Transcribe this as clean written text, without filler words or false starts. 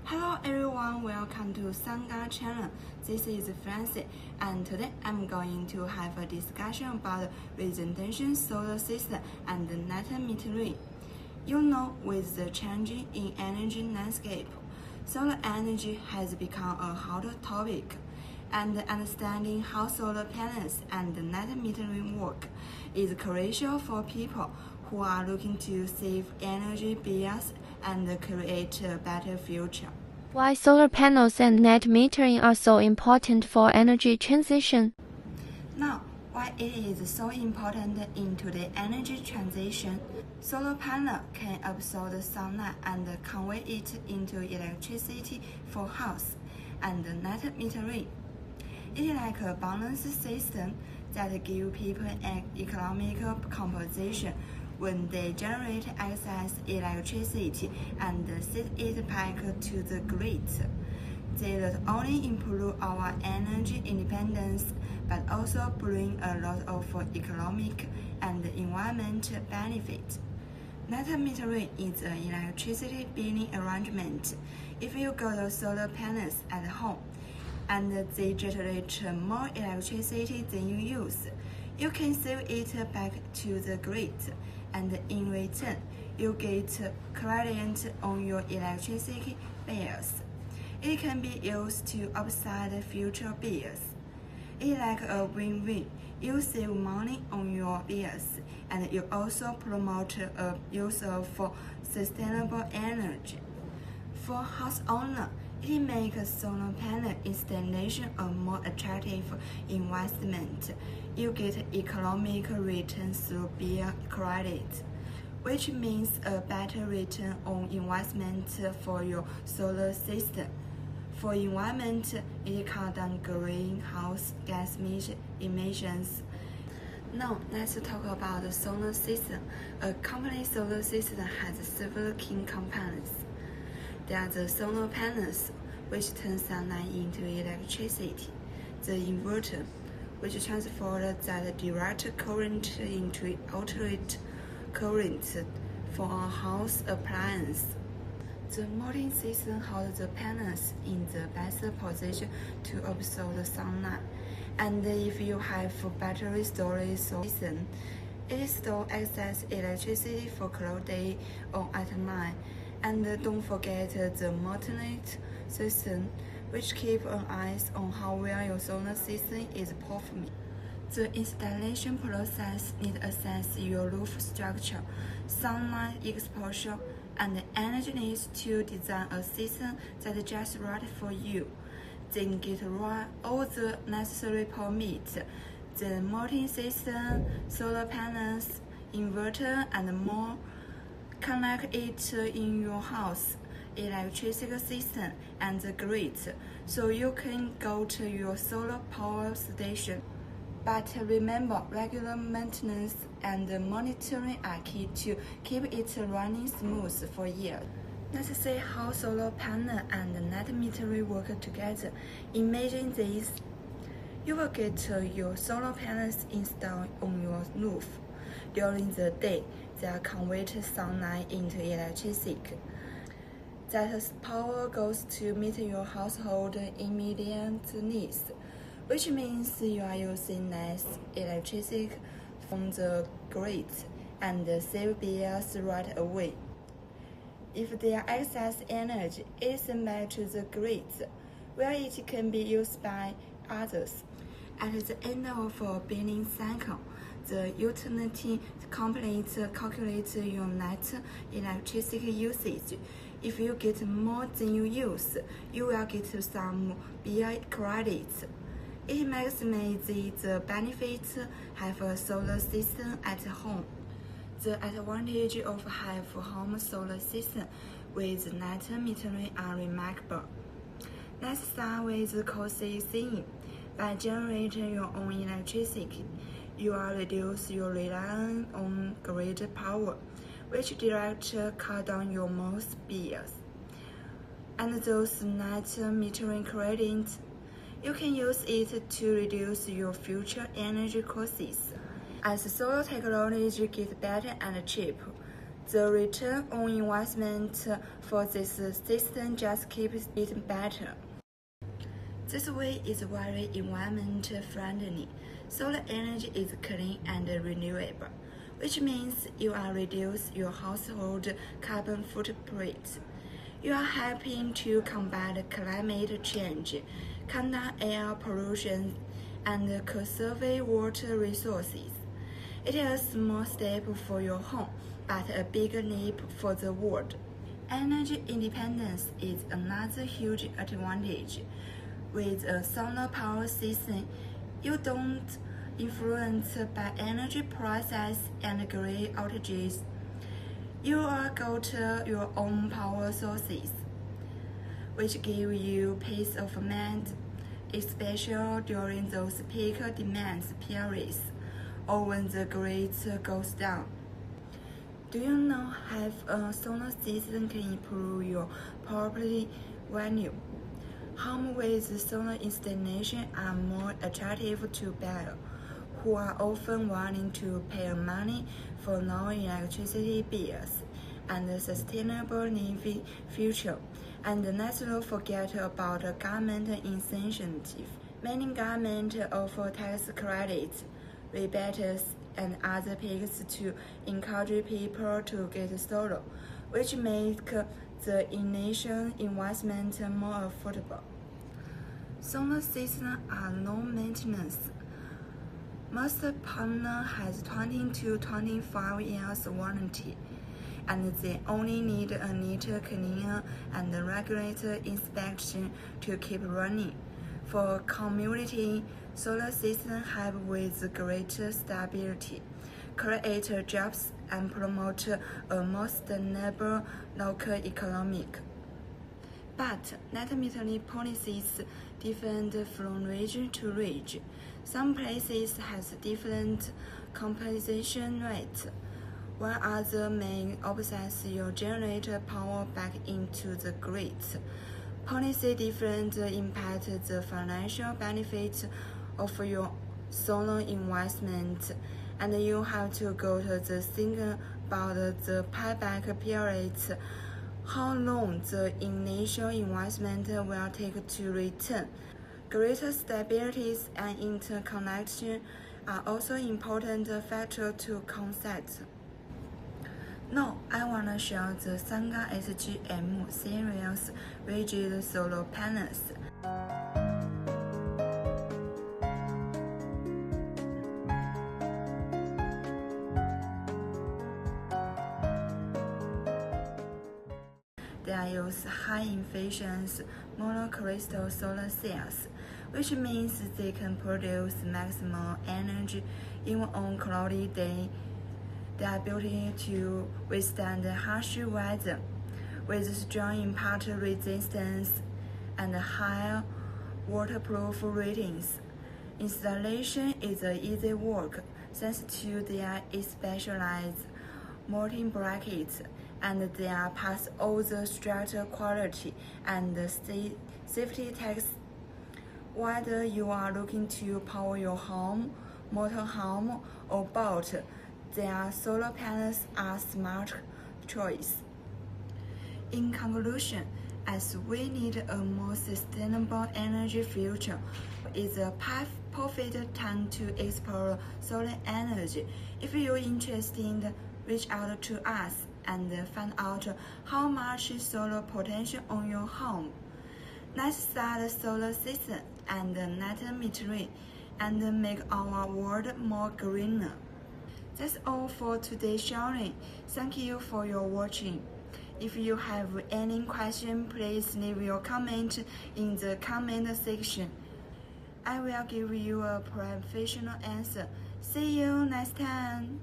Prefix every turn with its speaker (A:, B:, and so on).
A: Hello everyone, welcome to Sungold channel. This is Francie, and today I'm going to have a discussion about residential solar system and net metering. You know, with the changing in energy landscape, solar energy has become a hot topic, and understanding how solar panels and net metering work is crucial for people who are looking to save energy bills and create a better future.
B: Why solar panels and net metering are so important for energy transition?
A: Now, why it is so important in today's energy transition? Solar panel can absorb the sunlight and convert it into electricity for house and net metering. It is like a balanced system that gives people an economical composition when they generate excess electricity and send it back to the grid. They not only improve our energy independence, but also bring a lot of economic and environmental benefit. Net metering is an electricity billing arrangement. If you got solar panels at home, and they generate more electricity than you use, you can save it back to the grid, and in return, you get credit on your electricity bills. It can be used to offset future bills. It's like a win-win. You save money on your bills, and you also promote a use of sustainable energy. For house owner, it makes solar panel installation a more attractive investment. You get economic return through bill credit, which means a better return on investment for your solar system. For environment, it cuts down greenhouse gas emissions. Now, let's talk about the solar system. A complete solar system has several key components. There are the solar panels, which turn sunlight into electricity, the inverter, which transfers that direct current into alternate current for a house appliance. The mounting system holds the panels in the best position to absorb the sunlight, and if you have battery storage system, it stores excess electricity for cloud day or at night. And don't forget the mounting system, which keeps an eye on how well your solar system is performing. The installation process needs to assess your roof structure, sunlight exposure, and energy needs to design a system that's just right for you. Then get all the necessary permits, the mounting system, solar panels, inverter, and more. Connect it in your house, electricity system, and the grid, so you can go to your solar power station. But remember, regular maintenance and monitoring are key to keep it running smooth for years. Let's see how solar panel and net metering work together. Imagine this. You will get your solar panels installed on your roof. During the day, they convert sunlight into electricity. That power goes to meet your household immediate needs, which means you are using less electricity from the grid and save bills right away. If there is excess energy, it is sent back to the grid, where it can be used by others. At the end of a billing cycle, the utility company calculates your net electricity usage. If you get more than you use, you will get some bill credits. It maximizes the benefits have a solar system at home. The advantages of have home solar system with net metering are remarkable. Let's start with the cost saving. By generating your own electricity, you will reduce your reliance on grid power, which directly cut down your most bills. And those net metering credits, you can use it to reduce your future energy costs. As solar technology gets better and cheaper, The return on investment for this system just keeps getting better. This way is very environment friendly. Solar energy is clean and renewable, which means you are reduce your household carbon footprint. You are helping to combat climate change, cut down air pollution, and conserve water resources. It is a small step for your home, but a big leap for the world. Energy independence is another huge advantage. With a solar power system, you don't influenced by energy prices and grid outages. You are got your own power sources, which give you peace of mind, especially during those peak demand periods or when the grid goes down. Do you know how a solar system can improve your property value? Homes with solar installation are more attractive to buyers, who are often willing to pay money for lower electricity bills and a sustainable living future. And let's not forget about government incentives. Many governments offer tax credits, rebates, and other perks to encourage people to get solar, which make the initial investment more affordable. Solar systems are low maintenance. Most panels has 20 to 25 years warranty, and they only need a little cleaning and regular inspection to keep running. For community, solar systems help with greater stability, create jobs, and promote a more sustainable local economy. But NetMetering policies differ from region to region. Some places have different compensation rates, while others may offset your generator power back into the grid. Policy differences impact the financial benefits of your solar investment, and you have to go to the think about the payback periods, how long the initial investment will take to return. Greater stability and interconnection are also important factors to consider. Now, I want to show the Sungold HGM series rigid solar panels. They use high-efficiency monocrystal solar cells, which means they can produce maximum energy even on cloudy days. They are built to withstand harsh weather, with strong impact resistance and high waterproof ratings. Installation is easy work thanks to their specialized mounting brackets, and they are pass all the structural quality and safety tests. Whether you are looking to power your home, motorhome, or boat, their solar panels are a smart choice. In conclusion, as we need a more sustainable energy future, it's a perfect time to explore solar energy. If you're interested, reach out to us and find out how much solar potential on your home. Let's start a solar system and NetMetering and make our world more greener. That's all for today's sharing. Thank you for your watching. If you have any question, please leave your comment in the comment section. I will give you a professional answer. See you next time.